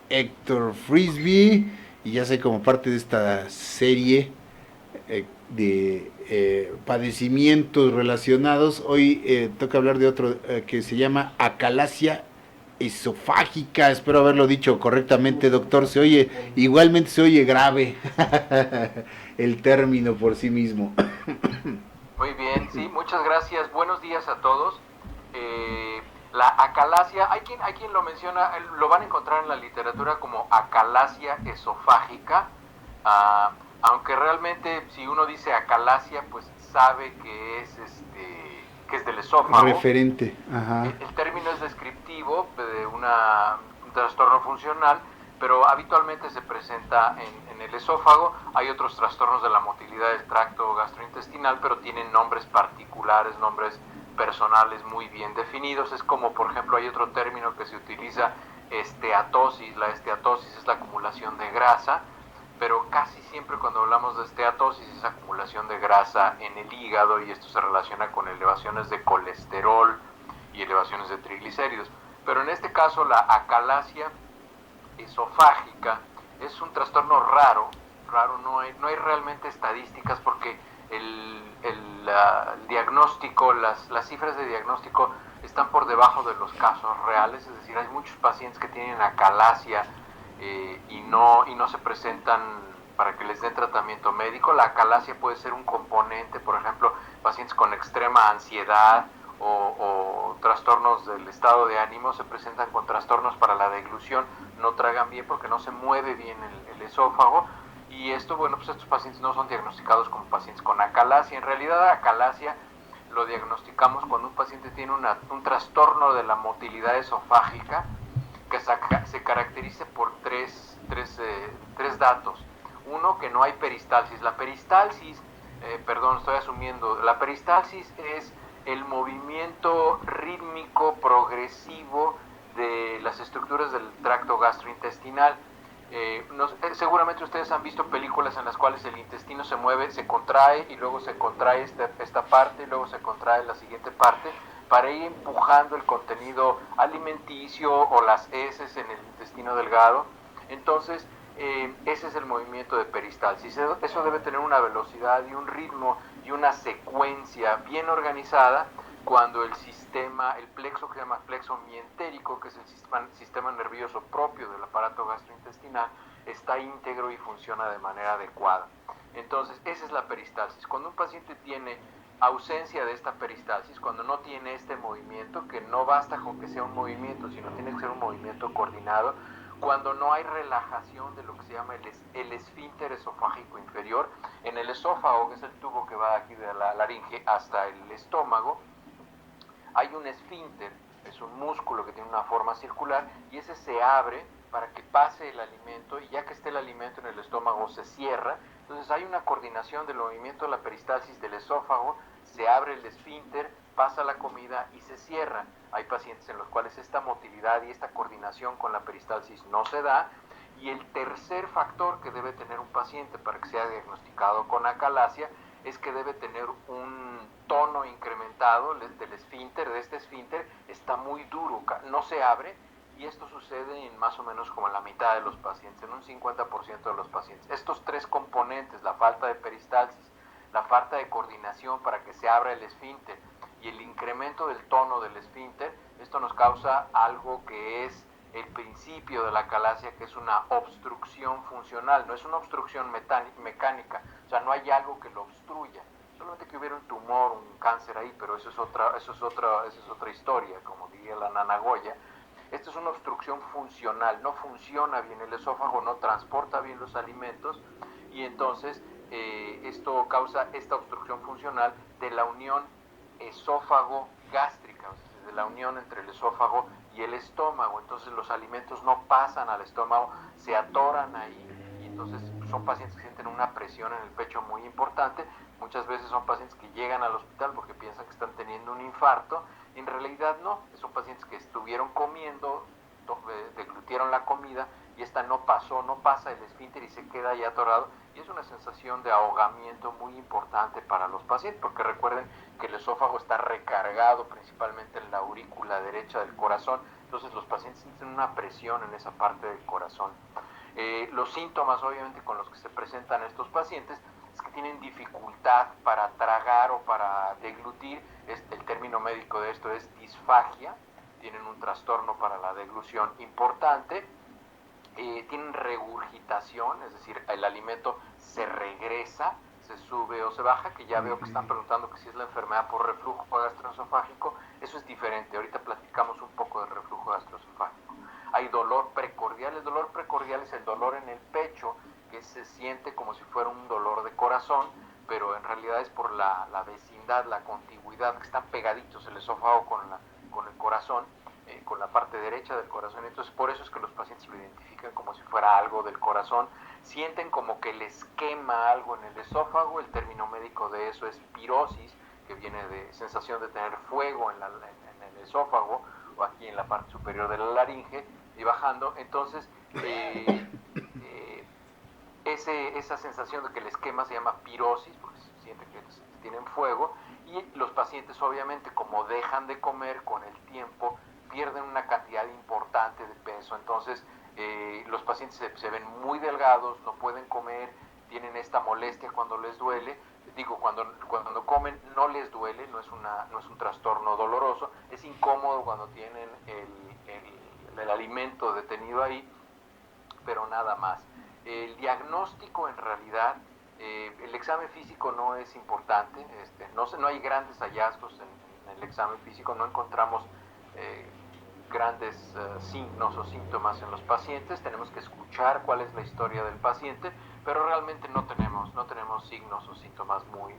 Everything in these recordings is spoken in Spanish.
Héctor Frisbee y ya sé como parte de esta serie de padecimientos relacionados. Hoy toca hablar de otro que se llama acalasia esofágica. Espero haberlo dicho correctamente, doctor. Se oye, igualmente se oye grave el término por sí mismo. Muy bien, sí, muchas gracias. Buenos días a todos. La acalasia, hay quien lo menciona, lo van a encontrar en la literatura como acalasia esofágica, aunque realmente si uno dice acalasia, pues sabe que es del esófago. Referente, ajá. El término es descriptivo de un trastorno funcional, pero habitualmente se presenta en el esófago. Hay otros trastornos de la motilidad del tracto gastrointestinal, pero tienen nombres particulares, nombres personales muy bien definidos. Es como, por ejemplo, hay otro término que se utiliza, esteatosis. La esteatosis es la acumulación de grasa, pero casi siempre cuando hablamos de esteatosis es acumulación de grasa en el hígado, y esto se relaciona con elevaciones de colesterol y elevaciones de triglicéridos. Pero en este caso la acalasia esofágica es un trastorno raro, no hay realmente estadísticas porque el diagnóstico, las cifras de diagnóstico están por debajo de los casos reales. Es decir, hay muchos pacientes que tienen acalasia y no se presentan para que les den tratamiento médico. La acalasia puede ser un componente, por ejemplo, pacientes con extrema ansiedad o trastornos del estado de ánimo se presentan con trastornos para la deglución, no tragan bien porque no se mueve bien el esófago, y esto, bueno, pues estos pacientes no son diagnosticados como pacientes con acalasia. En realidad, acalasia lo diagnosticamos cuando un paciente tiene un trastorno de la motilidad esofágica que se caracteriza por tres datos. Uno, que no hay peristalsis. La peristalsis, perdón, estoy asumiendo, la peristalsis es el movimiento rítmico progresivo de las estructuras del tracto gastrointestinal. Seguramente ustedes han visto películas en las cuales el intestino se mueve, se contrae y luego se contrae esta parte y luego se contrae la siguiente parte para ir empujando el contenido alimenticio o las heces en el intestino delgado. Entonces, ese es el movimiento de peristalsis. Eso debe tener una velocidad y un ritmo y una secuencia bien organizada cuando el plexo que se llama plexo mientérico, que es el sistema nervioso propio del aparato gastrointestinal, está íntegro y funciona de manera adecuada. Entonces, esa es la peristalsis. Cuando un paciente tiene ausencia de esta peristalsis, cuando no tiene este movimiento, que no basta con que sea un movimiento, sino tiene que ser un movimiento coordinado, cuando no hay relajación de lo que se llama el esfínter esofágico inferior, en el esófago, que es el tubo que va aquí de la laringe hasta el estómago, hay un esfínter, es un músculo que tiene una forma circular, y ese se abre para que pase el alimento, y ya que esté el alimento en el estómago se cierra. Entonces hay una coordinación del movimiento de la peristalsis del esófago, se abre el esfínter, pasa la comida y se cierra. Hay pacientes en los cuales esta motilidad y esta coordinación con la peristalsis no se da. Y el tercer factor que debe tener un paciente para que sea diagnosticado con acalasia es que debe tener un tono incrementado del esfínter, de este esfínter, está muy duro, no se abre, y esto sucede en más o menos como en la mitad de los pacientes, en un 50% de los pacientes. Estos tres componentes, la falta de peristalsis, la falta de coordinación para que se abra el esfínter y el incremento del tono del esfínter, esto nos causa algo que es el principio de la acalasia, que es una obstrucción funcional. No es una obstrucción mecánica, o sea, no hay algo que lo obstruya, solamente que hubiera un tumor, un cáncer ahí, pero eso es otra historia, como diría la Nana Goya. Esto es una obstrucción funcional, no funciona bien el esófago, no transporta bien los alimentos, y entonces esto causa esta obstrucción funcional de la unión esófago-gástrica, o sea, de la unión entre el esófago y el estómago. Entonces los alimentos no pasan al estómago, se atoran ahí, y entonces son pacientes que sienten una presión en el pecho muy importante. Muchas veces son pacientes que llegan al hospital porque piensan que están teniendo un infarto, y en realidad no, son pacientes que estuvieron comiendo, deglutieron la comida, y esta no pasó, no pasa el esfínter y se queda ahí atorado, y es una sensación de ahogamiento muy importante para los pacientes, porque recuerden que el esófago está recargado principalmente en la aurícula derecha del corazón, entonces los pacientes sienten una presión en esa parte del corazón. Los síntomas obviamente con los que se presentan estos pacientes es que tienen dificultad para tragar o para deglutir, el término médico de esto es disfagia, tienen un trastorno para la deglución importante, tienen regurgitación, es decir, el alimento se regresa, se sube o se baja, que ya veo que están preguntando que si es la enfermedad por reflujo gastroesofágico, eso es diferente, ahorita platicamos un poco del reflujo gastroesofágico. Hay dolor precordial, el dolor precordial es el dolor en el pecho, que se siente como si fuera un dolor de corazón, pero en realidad es por la vecindad, la contigüidad, que están pegaditos el esófago con el corazón, con la parte derecha del corazón, entonces por eso es que los pacientes lo identifican como si fuera algo del corazón, sienten como que les quema algo en el esófago, el término médico de eso es pirosis, que viene de sensación de tener fuego en el esófago, o aquí en la parte superior de la laringe, y bajando, entonces esa sensación de que les quema se llama pirosis, porque se siente que tienen fuego, y los pacientes obviamente como dejan de comer con el tiempo, pierden una cantidad importante de peso, entonces los pacientes se ven muy delgados, no pueden comer, tienen esta molestia cuando les duele, digo, cuando comen no les duele, no es un trastorno doloroso, es incómodo cuando tienen el alimento detenido ahí, pero nada más. El diagnóstico en realidad, el examen físico no es importante, no hay grandes hallazgos en el examen físico, no encontramos grandes signos o síntomas en los pacientes, tenemos que escuchar cuál es la historia del paciente, pero realmente no tenemos signos o síntomas muy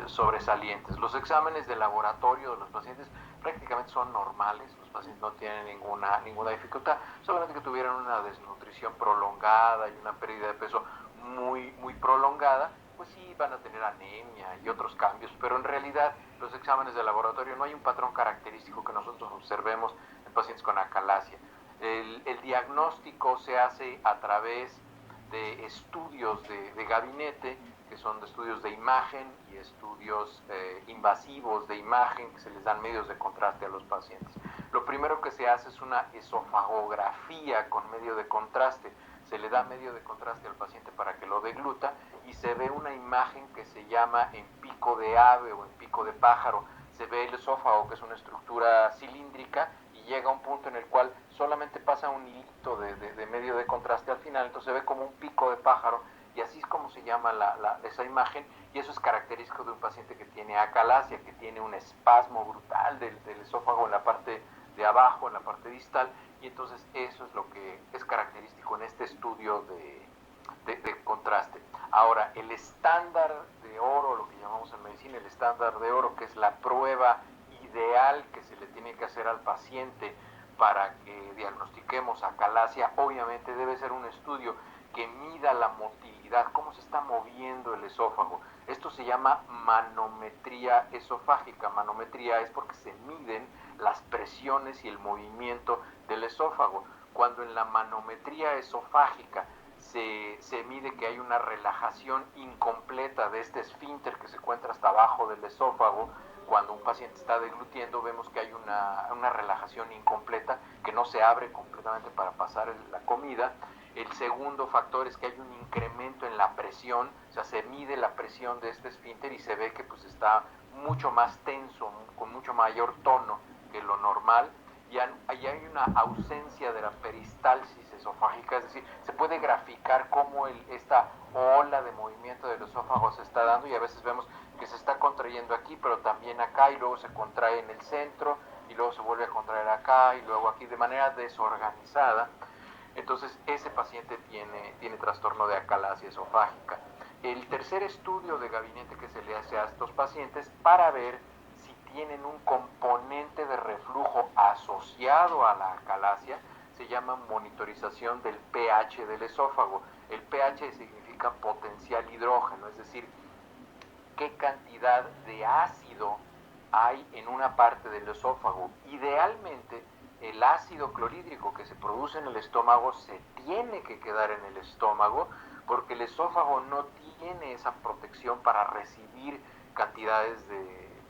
sobresalientes. Los exámenes de laboratorio de los pacientes prácticamente son normales, los pacientes no tienen ninguna dificultad, solamente que tuvieran una desnutrición prolongada y una pérdida de peso muy prolongada, pues sí van a tener anemia y otros cambios, pero en realidad los exámenes de laboratorio no hay un patrón característico que nosotros observemos en pacientes con acalasia. El diagnóstico se hace a través de estudios de gabinete, que son de estudios de imagen y estudios invasivos de imagen, que se les dan medios de contraste a los pacientes. Lo primero que se hace es una esofagografía con medio de contraste. Se le da medio de contraste al paciente para que lo degluta y se ve una imagen que se llama en pico de ave o en pico de pájaro. Se ve el esófago, que es una estructura cilíndrica, y llega a un punto en el cual solamente pasa un hilito de medio de contraste al final, entonces se ve como un pico de pájaro, y así es como se llama esa imagen, y eso es característico de un paciente que tiene acalasia, que tiene un espasmo brutal del esófago en la parte de abajo, en la parte distal, y entonces eso es lo que es característico en este estudio de contraste. Ahora, el estándar de oro, lo que llamamos en medicina el estándar de oro, que es la prueba ideal que se le tiene que hacer al paciente para que diagnostiquemos acalasia, obviamente debe ser un estudio que mida la motilidad, cómo se está moviendo el esófago. Esto se llama manometría esofágica. Manometría es porque se miden las presiones y el movimiento del esófago. Cuando en la manometría esofágica se mide que hay una relajación incompleta de este esfínter que se encuentra hasta abajo del esófago, cuando un paciente está deglutiendo vemos que hay una relajación incompleta, que no se abre completamente para pasar la comida. El segundo factor es que hay un incremento en la presión, o sea, se mide la presión de este esfínter y se ve que pues está mucho más tenso, con mucho mayor tono que lo normal, y ahí hay una ausencia de la peristalsis esofágica, es decir, se puede graficar cómo esta ola de movimiento del esófago se está dando, y a veces vemos que se está contrayendo aquí, pero también acá, y luego se contrae en el centro, y luego se vuelve a contraer acá, y luego aquí, de manera desorganizada. Entonces ese paciente tiene trastorno de acalasia esofágica. El tercer estudio de gabinete que se le hace a estos pacientes para ver si tienen un componente de reflujo asociado a la acalasia se llama monitorización del pH del esófago. El pH significa potencial hidrógeno, es decir, qué cantidad de ácido hay en una parte del esófago. Idealmente, el ácido clorhídrico que se produce en el estómago se tiene que quedar en el estómago, porque el esófago no tiene esa protección para recibir cantidades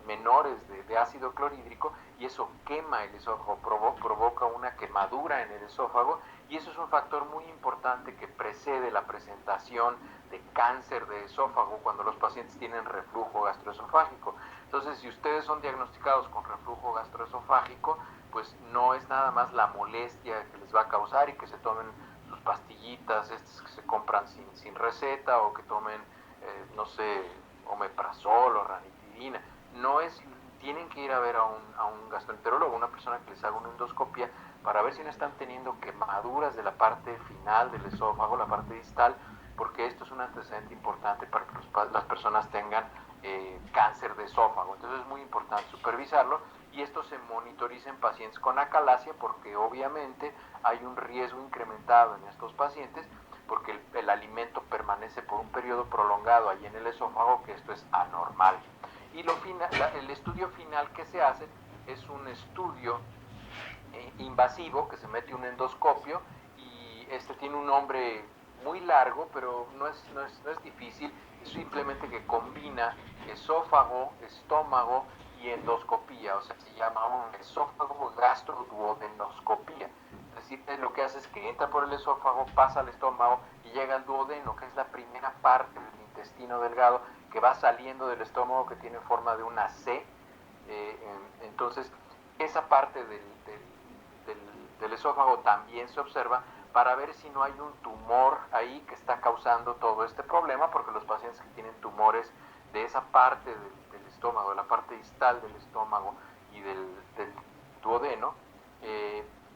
menores de ácido clorhídrico, y eso quema el esófago, provoca una quemadura en el esófago, y eso es un factor muy importante que precede la presentación de cáncer de esófago cuando los pacientes tienen reflujo gastroesofágico. Entonces, si ustedes son diagnosticados con reflujo gastroesofágico, pues no es nada más la molestia que les va a causar y que se tomen sus pastillitas, estas que se compran sin receta, o que tomen, no sé, omeprazol o ranitidina. No es, tienen que ir a ver a un gastroenterólogo, una persona que les haga una endoscopia, para ver si no están teniendo quemaduras de la parte final del esófago, la parte distal, porque esto es un antecedente importante para que las personas tengan cáncer de esófago. Entonces es muy importante supervisarlo, y esto se monitoriza en pacientes con acalasia, porque obviamente hay un riesgo incrementado en estos pacientes, porque el alimento permanece por un periodo prolongado ahí en el esófago, que esto es anormal. Y el estudio final que se hace es un estudio invasivo, que se mete un endoscopio, y este tiene un nombre muy largo, pero no es difícil, es simplemente que combina esófago, estómago y endoscopía, o sea, se llama un esófago gastroduodenoscopía. Es decir, lo que hace es que entra por el esófago, pasa al estómago y llega al duodeno, que es la primera parte del intestino delgado que va saliendo del estómago, que tiene forma de una C. Entonces, esa parte del esófago también se observa para ver si no hay un tumor ahí que está causando todo este problema, porque los pacientes que tienen tumores de esa parte del estómago, de la parte distal del estómago y del duodeno,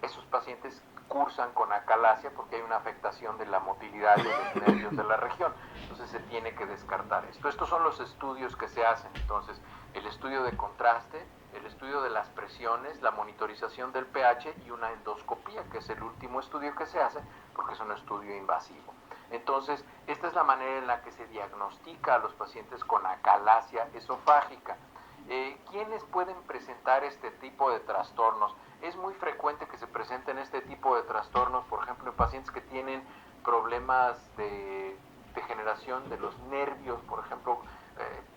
esos pacientes cursan con acalasia, porque hay una afectación de la motilidad y de los nervios de la región. Entonces se tiene que descartar esto. Estos son los estudios que se hacen. Entonces, el estudio de contraste, el estudio de las presiones, la monitorización del pH y una endoscopía, que es el último estudio que se hace, porque es un estudio invasivo. Entonces, esta es la manera en la que se diagnostica a los pacientes con acalasia esofágica. ¿Quiénes pueden presentar este tipo de trastornos? Es muy frecuente que se presenten este tipo de trastornos, por ejemplo, en pacientes que tienen problemas de degeneración de los nervios, por ejemplo,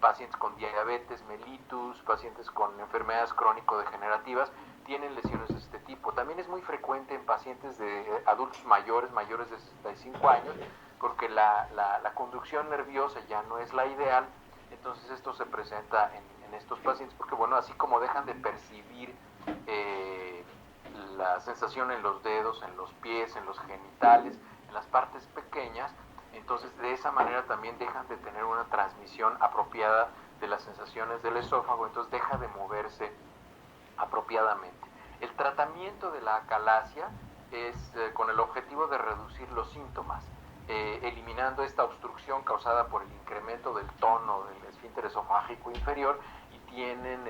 pacientes con diabetes mellitus, pacientes con enfermedades crónico-degenerativas, tienen lesiones de este tipo. También es muy frecuente en pacientes de adultos mayores de 65 años, porque la conducción nerviosa ya no es la ideal. Entonces esto se presenta en estos pacientes, porque bueno, así como dejan de percibir la sensación en los dedos, en los pies, en los genitales, en las partes pequeñas, entonces de esa manera también dejan de tener una transmisión apropiada de las sensaciones del esófago, entonces deja de moverse apropiadamente. El tratamiento de la acalasia es con el objetivo de reducir los síntomas, eliminando esta obstrucción causada por el incremento del tono del esfínter esofágico inferior, y tienen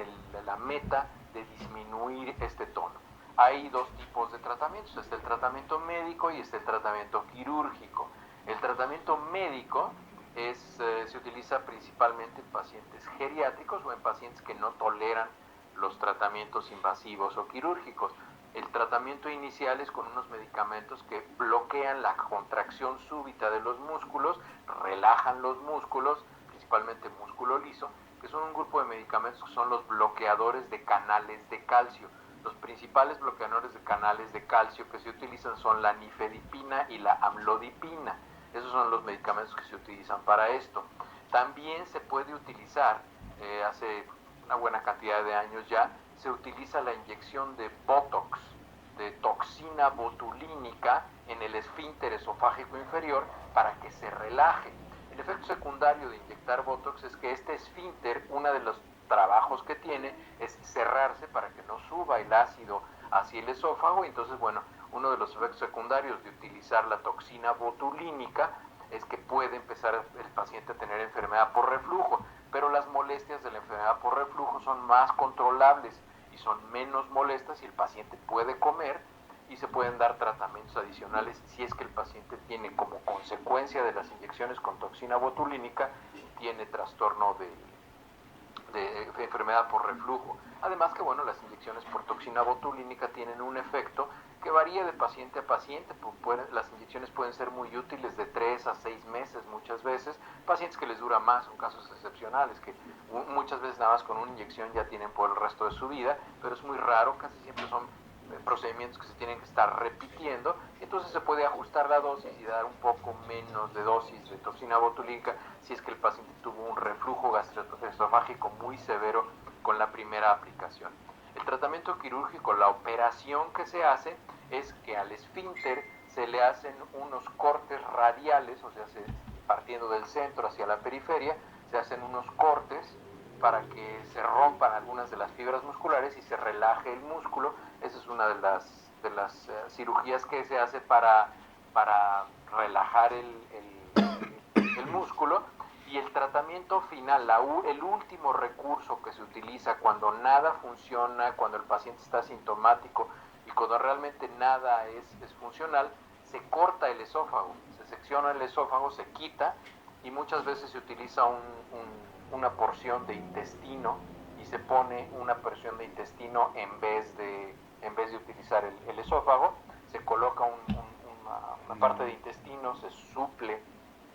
la meta de disminuir este tono. Hay dos tipos de tratamientos, está el tratamiento médico y está el tratamiento quirúrgico. El tratamiento médico se utiliza principalmente en pacientes geriátricos o en pacientes que no toleran los tratamientos invasivos o quirúrgicos. El tratamiento inicial es con unos medicamentos que bloquean la contracción súbita de los músculos, relajan los músculos, principalmente músculo liso, que son un grupo de medicamentos que son los bloqueadores de canales de calcio. Los principales bloqueadores de canales de calcio que se utilizan son la nifedipina y la amlodipina. Esos son los medicamentos que se utilizan para esto. También se puede utilizar, hace una buena cantidad de años ya, se utiliza la inyección de Botox, de toxina botulínica en el esfínter esofágico inferior, para que se relaje. El efecto secundario de inyectar Botox es que este esfínter, uno de los trabajos que tiene es cerrarse para que no suba el ácido hacia el esófago. Y entonces, bueno, uno de los efectos secundarios de utilizar la toxina botulínica es que puede empezar el paciente a tener enfermedad por reflujo, pero las molestias de la enfermedad por reflujo son más controlables y son menos molestas si el paciente puede comer, y se pueden dar tratamientos adicionales si es que el paciente tiene, como consecuencia de las inyecciones con toxina botulínica, tiene trastorno de enfermedad por reflujo. Además que bueno, las inyecciones por toxina botulínica tienen un efecto que varía de paciente a paciente. Las inyecciones pueden ser muy útiles de 3 a 6 meses muchas veces, pacientes que les dura más, son casos excepcionales, que muchas veces nada más con una inyección ya tienen por el resto de su vida, pero es muy raro, casi siempre son procedimientos que se tienen que estar repitiendo, entonces se puede ajustar la dosis y dar un poco menos de dosis de toxina botulínica si es que el paciente tuvo un reflujo gastroesofágico muy severo con la primera aplicación. El tratamiento quirúrgico, la operación que se hace es que al esfínter se le hacen unos cortes radiales, o sea, partiendo del centro hacia la periferia, se hacen unos cortes para que se rompan algunas de las fibras musculares y se relaje el músculo. Esa es una de las cirugías que se hace para relajar el músculo. Y el tratamiento final, el último recurso que se utiliza cuando nada funciona, cuando el paciente está asintomático y cuando realmente nada es funcional, se corta el esófago, se secciona el esófago, se quita, y muchas veces se utiliza una porción de intestino y se pone una porción de intestino en vez de utilizar el esófago. Se coloca una parte de intestino, se suple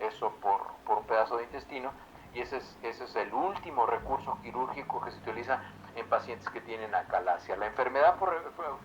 eso por un pedazo de intestino, y ese es el último recurso quirúrgico que se utiliza en pacientes que tienen acalasia. La enfermedad por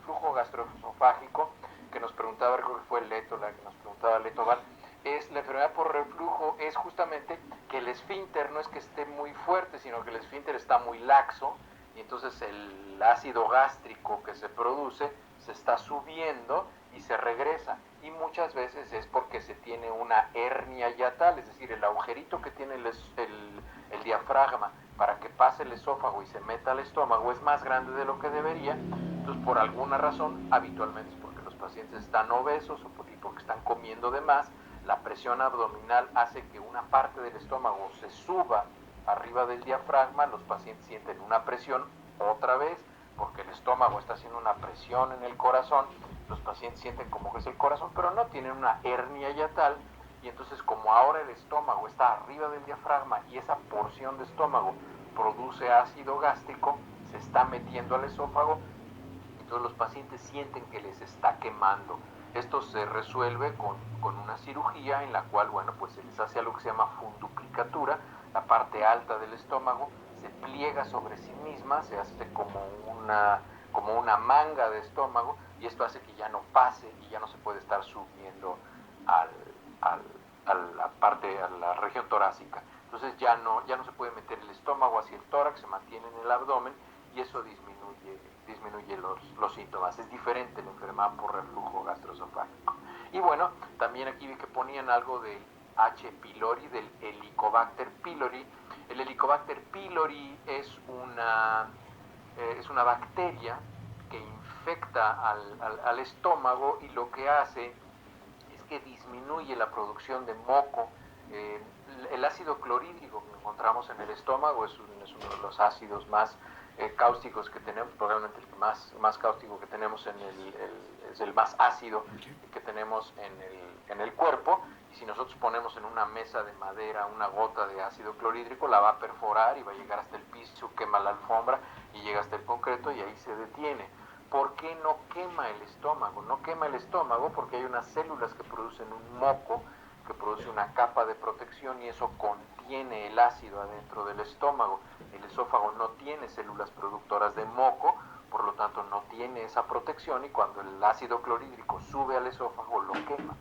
flujo gastroesofágico, que nos preguntaba, creo que fue Leto, la que nos preguntaba Leto Val, es la enfermedad por reflujo, es justamente que el esfínter no es que esté muy fuerte, sino que el esfínter está muy laxo, y entonces el ácido gástrico que se produce se está subiendo y se regresa, y muchas veces es porque se tiene una hernia yatal, es decir, el agujerito que tiene el diafragma para que pase el esófago y se meta al estómago es más grande de lo que debería. Entonces, por alguna razón, habitualmente es porque los pacientes están obesos o porque están comiendo de más, la presión abdominal hace que una parte del estómago se suba arriba del diafragma, los pacientes sienten una presión otra vez, porque el estómago está haciendo una presión en el corazón, los pacientes sienten como que es el corazón, pero no, tienen una hernia yatal, y entonces como ahora el estómago está arriba del diafragma y esa porción de estómago produce ácido gástrico, se está metiendo al esófago, entonces los pacientes sienten que les está quemando. Esto se resuelve con una cirugía en la cual, bueno, pues se les hace algo que se llama funduplicatura, la parte alta del estómago se pliega sobre sí misma, se hace como una manga de estómago, y esto hace que ya no pase y ya no se puede estar subiendo al, a la región torácica. Entonces ya no se puede meter el estómago hacia el tórax, se mantiene en el abdomen, y eso disminuye los síntomas. Es diferente la enfermedad por reflujo gastroesofágico. Y bueno, también aquí vi que ponían algo del H. pylori, del Helicobacter pylori. El Helicobacter pylori es una bacteria que infecta al estómago, y lo que hace es que disminuye la producción de moco. El ácido clorhídrico que encontramos en el estómago es uno de los ácidos más cáusticos que tenemos, probablemente el más cáustico que tenemos es el más ácido que tenemos en el cuerpo, y si nosotros ponemos en una mesa de madera una gota de ácido clorhídrico, la va a perforar y va a llegar hasta el piso, quema la alfombra y llega hasta el concreto, y ahí se detiene. ¿Por qué no quema el estómago? No quema el estómago porque hay unas células que producen un moco, que produce una capa de protección, y eso contiene el ácido adentro del estómago. El esófago no tiene células productoras de moco, por lo tanto no tiene esa protección, y cuando el ácido clorhídrico sube al esófago lo quema.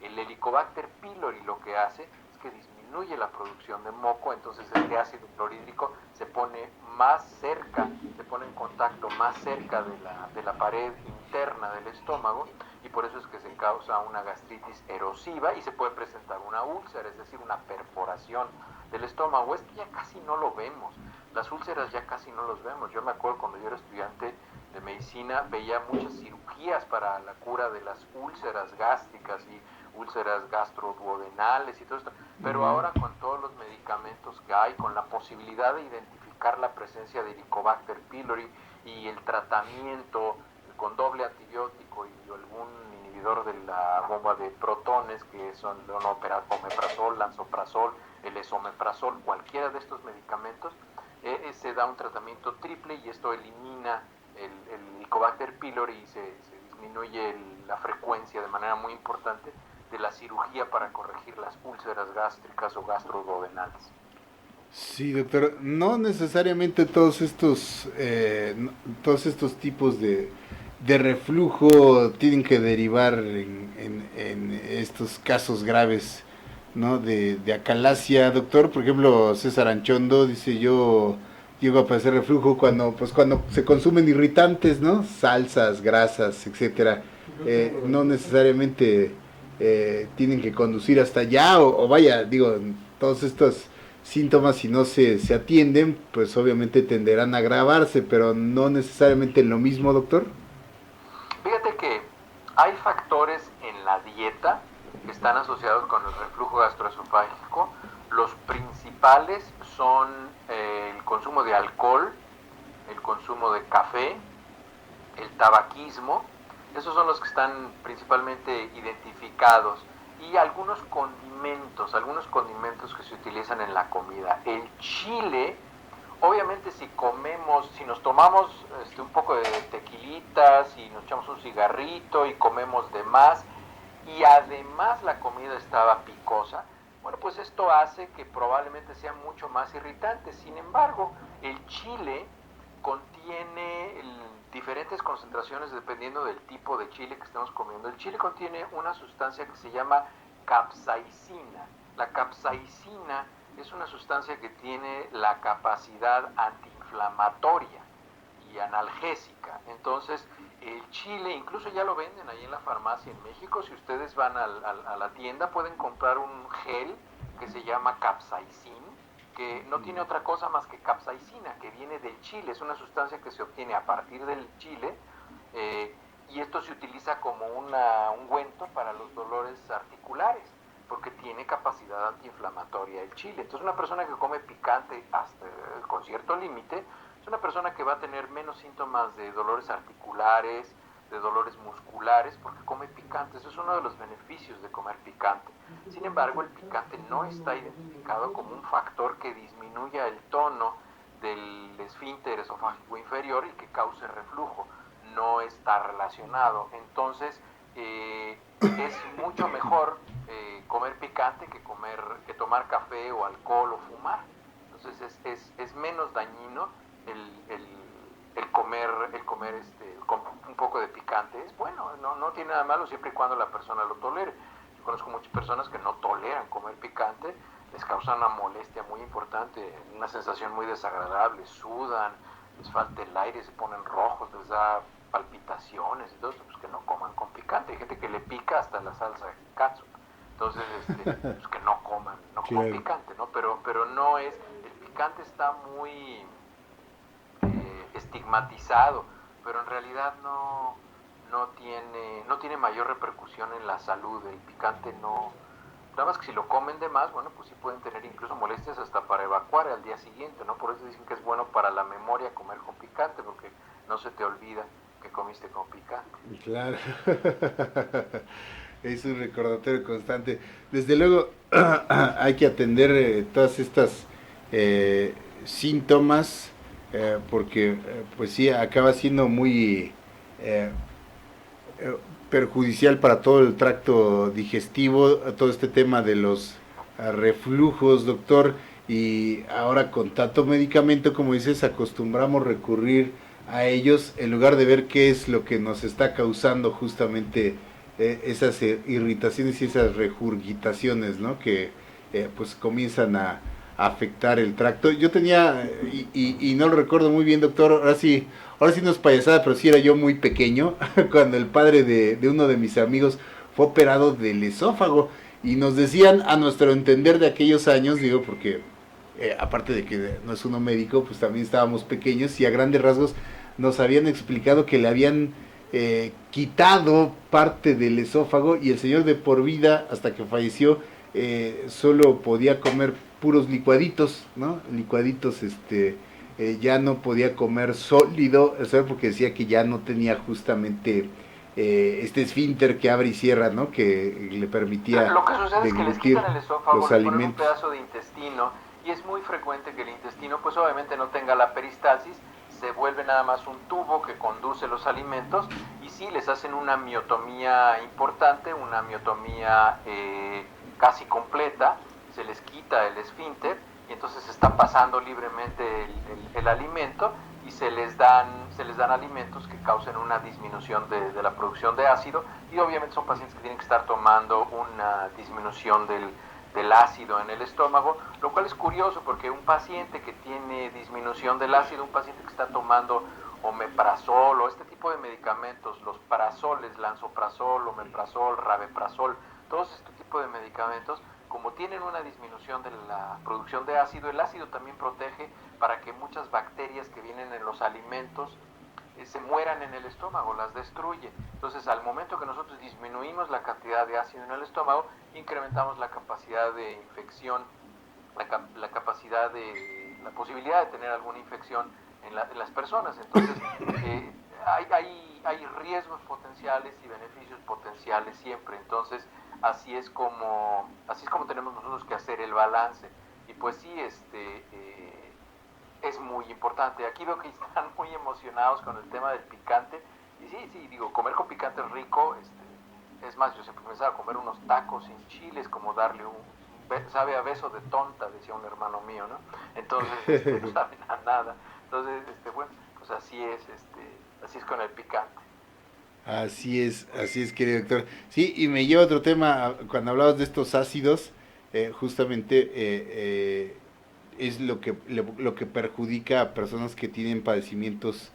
El Helicobacter pylori lo que hace es que disminuye la producción de moco, entonces este ácido clorhídrico se pone más cerca, se pone en contacto más cerca de la pared interna del estómago, y por eso es que se causa una gastritis erosiva y se puede presentar una úlcera, es decir, una perforación del estómago. Es que ya casi no lo vemos, las úlceras ya casi no los vemos. Yo me acuerdo cuando yo era estudiante de medicina, veía muchas cirugías para la cura de las úlceras gástricas y úlceras gastroduodenales y todo esto, pero ahora con todos los medicamentos que hay, con la posibilidad de identificar la presencia de Helicobacter pylori y el tratamiento con doble antibiótico y algún inhibidor de la bomba de protones, que son el omeprazol, lansoprazol, el esomeprazol, cualquiera de estos medicamentos, se da un tratamiento triple, y esto elimina el Helicobacter pylori y se disminuye la frecuencia de manera muy importante de la cirugía para corregir las úlceras gástricas o gastroduodenales. Sí, doctor, no necesariamente todos estos tipos de reflujo tienen que derivar en estos casos graves, ¿no? De acalasia, doctor. Por ejemplo, César Anchondo dice: yo llego a padecer reflujo cuando se consumen irritantes, ¿no? Salsas, grasas, etcétera. No necesariamente tienen que conducir hasta allá, o vaya, digo, todos estos síntomas, si no se atienden, pues obviamente tenderán a agravarse, pero no necesariamente lo mismo, doctor. Fíjate que hay factores en la dieta que están asociados con el reflujo gastroesofágico. Los principales son el consumo de alcohol, el consumo de café, el tabaquismo. Esos son los que están principalmente identificados. Y algunos condimentos que se utilizan en la comida. El chile, obviamente si nos tomamos un poco de tequilitas y nos echamos un cigarrito y comemos de más y además la comida estaba picosa, bueno, pues esto hace que probablemente sea mucho más irritante. Sin embargo, el chile contiene diferentes concentraciones dependiendo del tipo de chile que estemos comiendo. El chile contiene una sustancia que se llama capsaicina. La capsaicina es una sustancia que tiene la capacidad antiinflamatoria y analgésica. Entonces, el chile, incluso ya lo venden ahí en la farmacia en México. Si ustedes van a la tienda, pueden comprar un gel que se llama capsaicin, que no tiene otra cosa más que capsaicina, que viene del chile. Es una sustancia que se obtiene a partir del chile, y esto se utiliza como un ungüento para los dolores articulares, porque tiene capacidad antiinflamatoria el chile. Entonces, una persona que come picante con cierto límite es una persona que va a tener menos síntomas de dolores articulares, de dolores musculares, porque come picante. Eso es uno de los beneficios de comer picante. Sin embargo, el picante no está identificado como un factor que disminuya el tono del esfínter esofágico inferior y que cause reflujo. No está relacionado. Entonces, es mucho mejor comer picante que tomar café o alcohol o fumar. Entonces, es menos dañino el comer un poco de picante. Es bueno, no tiene nada malo siempre y cuando la persona lo tolere. Yo conozco muchas personas que no toleran comer picante, les causa una molestia muy importante, una sensación muy desagradable, sudan, les falta el aire, se ponen rojos, les da palpitaciones y todo eso. Pues que no coman con picante. Hay gente que le pica hasta la salsa de catsup. Entonces, pues que no coman picante, ¿no? Pero no es, el picante está muy estigmatizado, pero en realidad no tiene mayor repercusión en la salud. El picante no, nada más que si lo comen de más, bueno, pues sí pueden tener incluso molestias hasta para evacuar al día siguiente, ¿no? Por eso dicen que es bueno para la memoria comer con picante, porque no se te olvida que comiste con picante. Claro. Es un recordatorio constante. Desde luego, hay que atender todas estas síntomas, porque pues sí, acaba siendo muy perjudicial para todo el tracto digestivo, todo este tema de los reflujos, doctor. Y ahora con tanto medicamento, como dices, acostumbramos recurrir a ellos en lugar de ver qué es lo que nos está causando justamente esas irritaciones y esas regurgitaciones, ¿no? Que pues comienzan a afectar el tracto. Yo tenía, y no lo recuerdo muy bien, doctor, ahora sí no es payasada, pero sí era yo muy pequeño, cuando el padre de uno de mis amigos fue operado del esófago, y nos decían, a nuestro entender de aquellos años, digo, porque aparte de que no es uno médico, pues también estábamos pequeños, y a grandes rasgos nos habían explicado que le habían quitado parte del esófago, y el señor de por vida, hasta que falleció, solo podía comer puros licuaditos, ¿no? Licuaditos, ya no podía comer sólido, ¿sabes? Porque decía que ya no tenía justamente este esfínter que abre y cierra, ¿no? Que le permitía lo que sucede es que les quitan el esófago, los les ponen alimentos. un pedazo de intestino, y es muy frecuente que el intestino, pues obviamente no tenga la peristalsis, se vuelve nada más un tubo que conduce los alimentos, y sí, les hacen una miotomía importante, una miotomía casi completa, se les quita el esfínter, y entonces se está pasando libremente el alimento, y se les dan alimentos que causen una disminución de la producción de ácido, y obviamente son pacientes que tienen que estar tomando una disminución del ácido en el estómago, lo cual es curioso porque un paciente que tiene disminución del ácido, un paciente que está tomando omeprazol o este tipo de medicamentos, los parasoles, lansoprazol, omeprazol, rabeprazol, todos este tipo de medicamentos, como tienen una disminución de la producción de ácido, el ácido también protege para que muchas bacterias que vienen en los alimentos se mueran en el estómago, las destruye. Entonces, al momento que nosotros disminuimos la cantidad de ácido en el estómago, incrementamos la capacidad de infección, la capacidad la posibilidad de tener alguna infección en las personas. Entonces, hay riesgos potenciales y beneficios potenciales siempre. Entonces, así es como tenemos nosotros que hacer el balance. Y pues sí, es muy importante. Aquí veo que están muy emocionados con el tema del picante. Y sí, digo, comer con picante es rico. Es más, yo siempre pensaba comer unos tacos sin chiles, como darle sabe a beso de tonta, decía un hermano mío, ¿no? Entonces, no saben a nada. Entonces, bueno, pues así es con el picante. Así es, querido doctor. Sí, y me lleva a otro tema, cuando hablabas de estos ácidos, justamente es lo que perjudica a personas que tienen padecimientos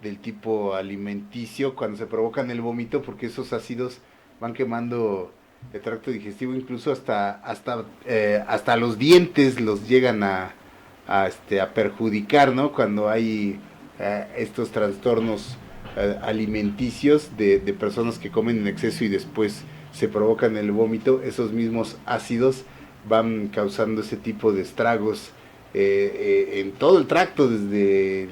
del tipo alimenticio cuando se provocan el vómito, porque esos ácidos van quemando el tracto digestivo, incluso hasta los dientes los llegan a perjudicar, ¿no? Cuando hay estos trastornos alimenticios de personas que comen en exceso y después se provocan el vómito, esos mismos ácidos van causando ese tipo de estragos en todo el tracto, desde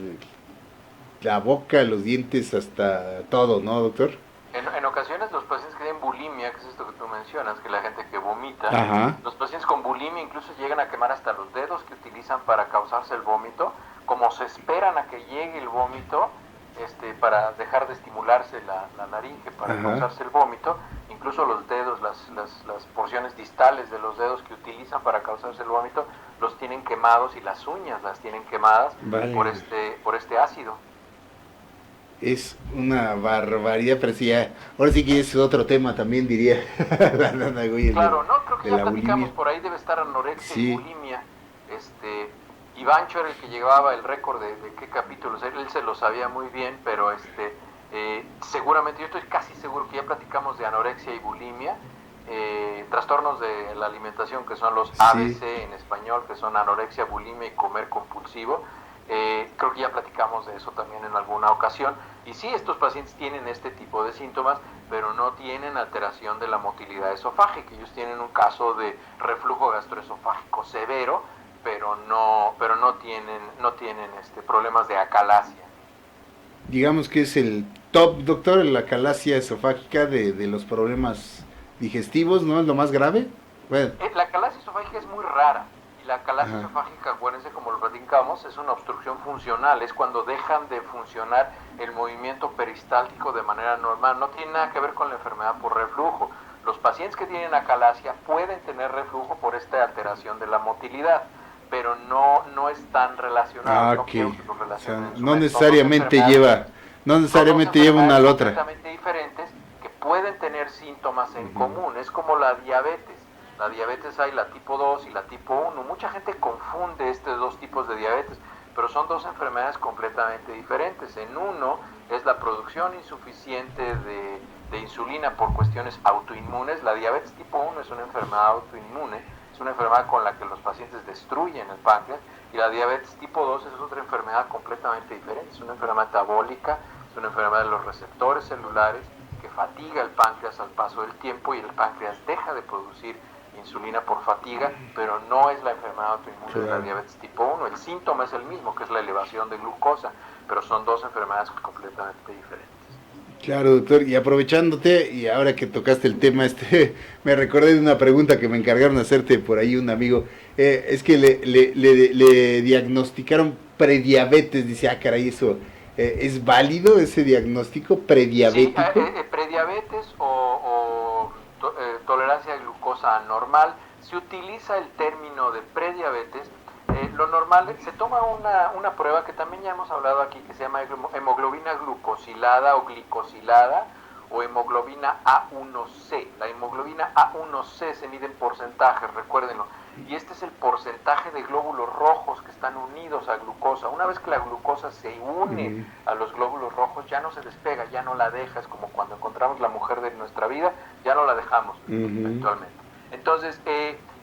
la boca, los dientes, hasta todo, ¿no, doctor? En ocasiones los pacientes que tienen bulimia, que es esto que tú mencionas, que la gente que vomita, Ajá. los pacientes con bulimia incluso llegan a quemar hasta los dedos que utilizan para causarse el vómito, como se esperan a que llegue el vómito, para dejar de estimularse la laringe para Ajá. causarse el vómito, incluso los dedos, las porciones distales de los dedos que utilizan para causarse el vómito, los tienen quemados, y las uñas las tienen quemadas Vale. por este ácido. Es una barbaridad, pero sí, ahora sí que es otro tema también, diría Claro, no, creo que de ya la platicamos, bulimia. por ahí debe estar anorexia y Sí, bulimia. Ivancho era el que llevaba el récord de qué capítulos, él se lo sabía muy bien, pero seguramente, yo estoy casi seguro que ya platicamos de anorexia y bulimia, trastornos de la alimentación que son los sí. ABC en español, que son anorexia, bulimia y comer compulsivo. Creo que ya platicamos de eso también en alguna ocasión. Y sí, estos pacientes tienen este tipo de síntomas, pero no tienen alteración de la motilidad esofágica. Ellos tienen un caso de reflujo gastroesofágico severo, pero no tienen problemas de acalasia. Digamos que es el top, doctor, en la calasia esofágica de los problemas digestivos, ¿no? Es lo más grave. Bueno, La calasia esofágica es muy rara. Y la calasia ajá. esofágica, acuérdense, como lo platicamos, es una obstrucción funcional. Es cuando dejan de funcionar el movimiento peristáltico de manera normal. No tiene nada que ver con la enfermedad por reflujo. Los pacientes que tienen acalasia pueden tener reflujo por esta alteración de la motilidad, pero no están relacionados. No Ok. quiero que los O sea, relacionen. no Son dos necesariamente enfermedades lleva, no son dos necesariamente lleva una a enfermedades la otra. completamente diferentes que pueden tener síntomas en común. Es como la diabetes. La diabetes hay la tipo 2 y la tipo 1. Mucha gente confunde estos dos tipos de diabetes, pero son dos enfermedades completamente diferentes. En uno es la producción insuficiente de insulina por cuestiones autoinmunes. La diabetes tipo 1 es una enfermedad autoinmune, es una enfermedad con la que los pacientes destruyen el páncreas, y la diabetes tipo 2 es otra enfermedad completamente diferente, es una enfermedad metabólica, es una enfermedad de los receptores celulares que fatiga el páncreas al paso del tiempo, y el páncreas deja de producir insulina por fatiga, pero no es la enfermedad autoinmune de la Claro. diabetes tipo 1. El síntoma es el mismo, que es la elevación de glucosa, pero son dos enfermedades completamente diferentes. Claro, doctor, y aprovechándote, y ahora que tocaste el tema, me recordé de una pregunta que me encargaron hacerte por ahí un amigo. Es que le diagnosticaron prediabetes, dice, ah, caray, eso, ¿es válido ese diagnóstico Sí, prediabético? prediabetes o tolerancia a glucosa anormal. Se utiliza el término de prediabetes. Lo normal, se toma una prueba que también ya hemos hablado aquí, que se llama hemoglobina glucosilada o glicosilada o hemoglobina A1C. La hemoglobina A1C se mide en porcentajes, recuérdenlo. Y este es el porcentaje de glóbulos rojos que están unidos a glucosa. Una vez que la glucosa se une Ujú, a los glóbulos rojos, ya no se despega, ya no la deja. Es como cuando encontramos la mujer de nuestra vida, ya no la dejamos ujú, eventualmente. Entonces,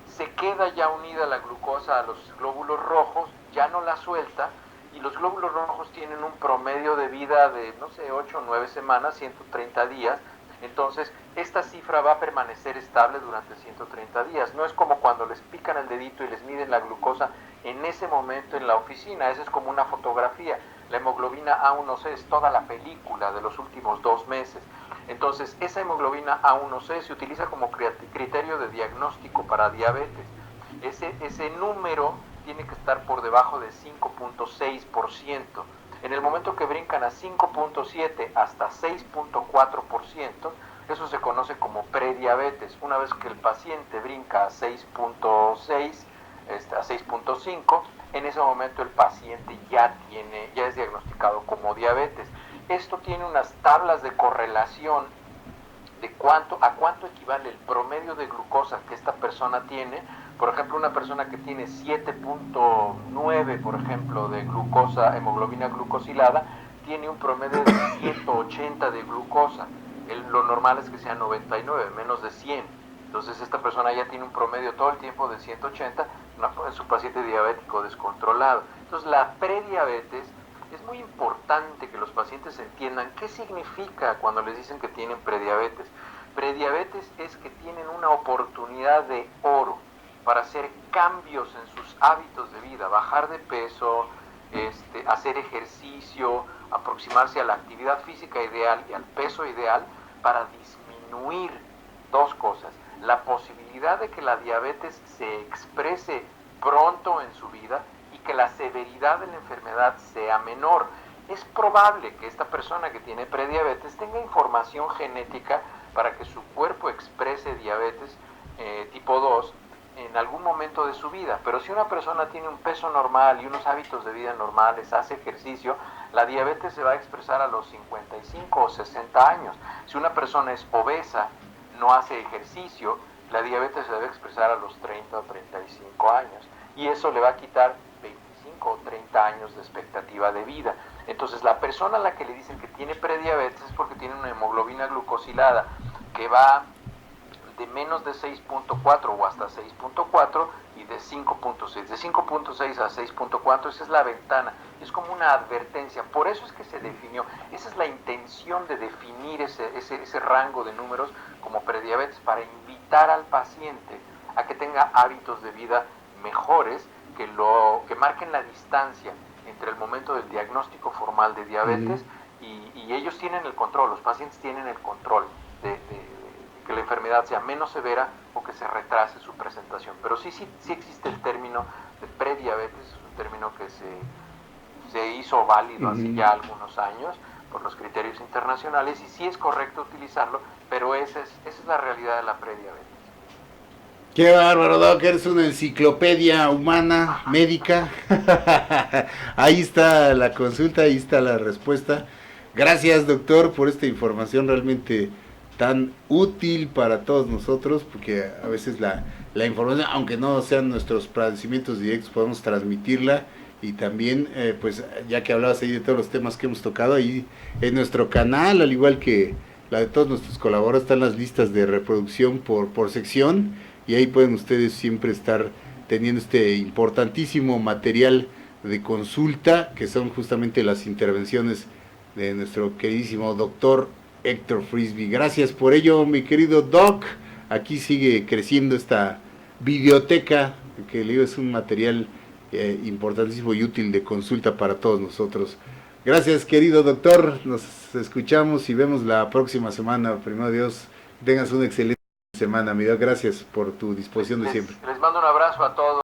se queda ya unida la glucosa a los glóbulos rojos, ya no la suelta, y los glóbulos rojos tienen un promedio de vida de, no sé, 8 o 9 semanas, 130 días. Entonces, esta cifra va a permanecer estable durante 130 días. No es como cuando les pican el dedito y les miden la glucosa en ese momento en la oficina. Esa es como una fotografía. La hemoglobina A1C es toda la película de los últimos 2 meses. Entonces, esa hemoglobina A1C se utiliza como criterio de diagnóstico para diabetes. Ese número tiene que estar por debajo de 5.6%. En el momento que brincan a 5.7 hasta 6.4%, eso se conoce como prediabetes. Una vez que el paciente brinca a 6.6, a 6.5, en ese momento el paciente ya es diagnosticado como diabetes. Esto tiene unas tablas de correlación de a cuánto equivale el promedio de glucosa que esta persona tiene. Por ejemplo, una persona que tiene 7.9, por ejemplo, de glucosa, hemoglobina glucosilada, tiene un promedio de 180 de glucosa. Lo normal es que sea 99, menos de 100. Entonces esta persona ya tiene un promedio todo el tiempo de 180, es un paciente diabético descontrolado. Entonces la prediabetes, es muy importante que los pacientes entiendan qué significa cuando les dicen que tienen prediabetes. Prediabetes es que tienen una oportunidad de oro para hacer cambios en sus hábitos de vida, bajar de peso, hacer ejercicio, aproximarse a la actividad física ideal y al peso ideal para disminuir dos cosas: la posibilidad de que la diabetes se exprese pronto en su vida y que la severidad de la enfermedad sea menor. Es probable que esta persona que tiene prediabetes tenga información genética para que su cuerpo exprese diabetes tipo 2 en algún momento de su vida, pero si una persona tiene un peso normal y unos hábitos de vida normales, hace ejercicio, la diabetes se va a expresar a los 55 o 60 años. Si una persona es obesa, no hace ejercicio, la diabetes se debe expresar a los 30 o 35 años, y eso le va a quitar 25 o 30 años de expectativa de vida. Entonces, la persona a la que le dicen que tiene prediabetes es porque tiene una hemoglobina glucosilada que va de menos de 6.4 o hasta 6.4 y de 5.6. De 5.6 a 6.4, esa es la ventana. Es como una advertencia. Por eso es que se definió. Esa es la intención de definir ese rango de números como prediabetes, para invitar al paciente a que tenga hábitos de vida mejores que marquen la distancia entre el momento del diagnóstico formal de ujú. diabetes y ellos tienen el control, los pacientes tienen el control de que la enfermedad sea menos severa o que se retrase su presentación. Pero sí existe el término de prediabetes, es un término que se hizo válido hace Ujú. ya algunos años por los criterios internacionales, y sí es correcto utilizarlo, pero esa es la realidad de la prediabetes. Qué bárbaro, Doc, eres una enciclopedia humana, médica. Ahí está la consulta, ahí está la respuesta. Gracias, doctor, por esta información realmente tan útil para todos nosotros, porque a veces la información, aunque no sean nuestros padecimientos directos, podemos transmitirla. Y también, pues, ya que hablabas ahí de todos los temas que hemos tocado, ahí en nuestro canal, al igual que la de todos nuestros colaboradores, están las listas de reproducción por sección, y ahí pueden ustedes siempre estar teniendo este importantísimo material de consulta, que son justamente las intervenciones de nuestro queridísimo doctor Héctor Frisby. Gracias por ello, mi querido Doc. Aquí sigue creciendo esta biblioteca, que le digo, es un material importantísimo y útil de consulta para todos nosotros. Gracias, querido doctor. Nos escuchamos y vemos la próxima semana. Primero Dios, tengas una excelente semana, mi Dios. Gracias por tu disposición de siempre. Les mando un abrazo a todos.